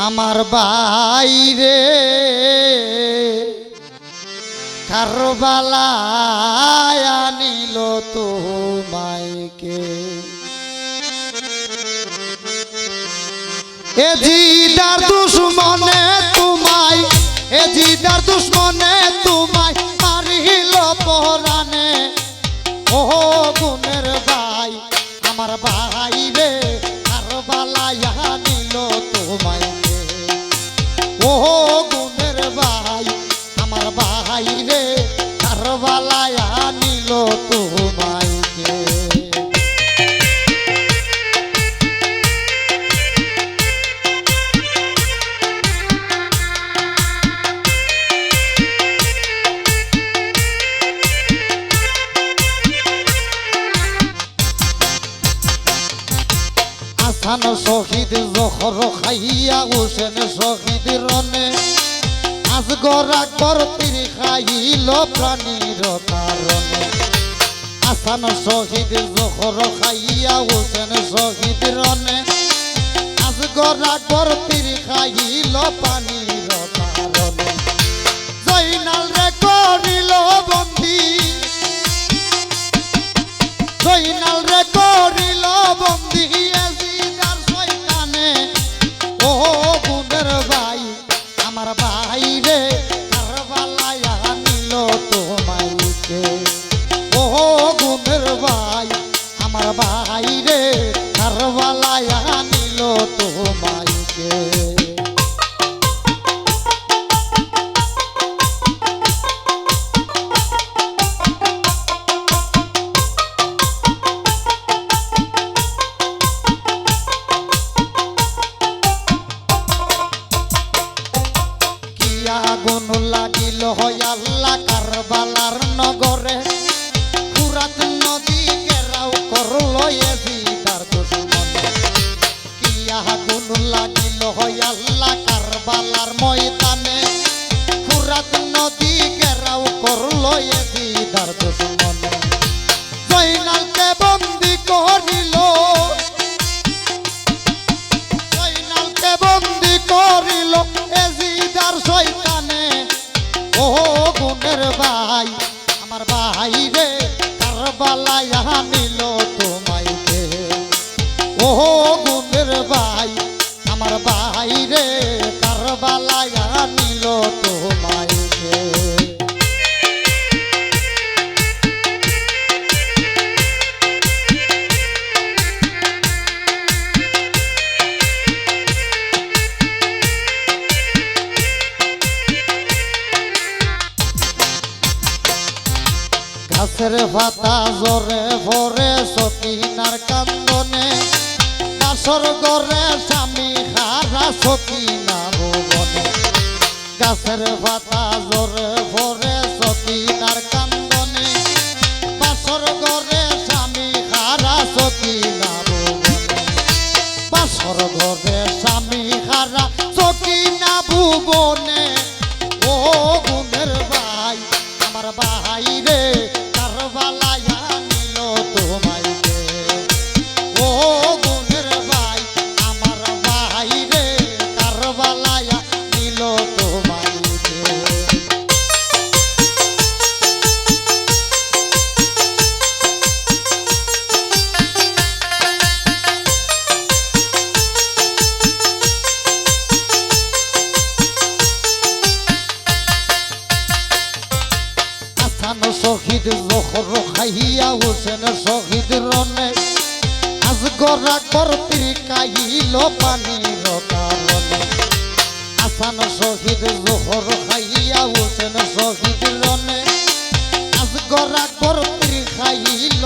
আমার বাইরে কারবালায় আনিল তোমায়কে এ জিদার দুশ্মনে তোমায় এ জিদার দুশ্মনে তোমায় মারিল পরানে ও গুণের ভাই আমার বাইরে কারবালায় আনিল তোমায়কে ও গুণের ভাই আমার বাইরে কারবালায় আনিল তোমায়কে হাসান শহীদ জহর খাইয়া হোসেন শহীদ রনে আজগর আকবর তীর খাইল প্রাণীর কারণে হাসান শহীদ জহর খাইয়া হোসেন শহীদ রনে আজগর আকবর তীর খাইল পানির কারণে জয়নাল রে করিল বন্দী জয়নাল রে করিল বন্দী আমার বাইরে কারবালায় আনিল তোমায়কে ও গুণের ভাই আমার বাইরে কারবালায় আনিল তোমায়কে আগুন লাগিল আল্লাহ কারবালার নগরে ফুরাত নদী ঘেরাও করল এজিদার দুশ্মনে কি আগুন লাগিল আল্লাহ কারবালার ময়দানে ফুরাত নদী ঘেরাও করল এজিদার দুশ্মনে জয়নালকে বন্দী করিল জয়নালকে বন্দী করিল এজিদার শয়তানে ও গুণের ভাই আমার বাইরে কারবালায় আনিল তোমায়কে ও গুণের ভাই আমার বাইরে কারবালায় আনিল তোমায়কে গাছের পাতা জরে ভরে সকিনার কান্দনে বাসর গড়ে স্বামী হারা সকিনা ভুবনে গাছের পাতা জরে ভরে সকিনার কান্দনে বাসর গড়ে স্বামী হারা সকিনা ভুবনে বাসর গড়ে স্বামী হারা সকিনা ভুবনে ও গুণের ভাই আমার বাইরে কারবালায় আনিল তোমায়কে ও গুণের ভাই আমার বাইরে কারবালায় আনিল তোমায়কে শহীদ জহর খাইয়া হোসেন শহীদ রনে আজগর আকবর তীর খাইল পানির কারণে হাসান শহীদ জহর খাইয়া হোসেন শহীদ রনে আজগর আকবর তীর খাইল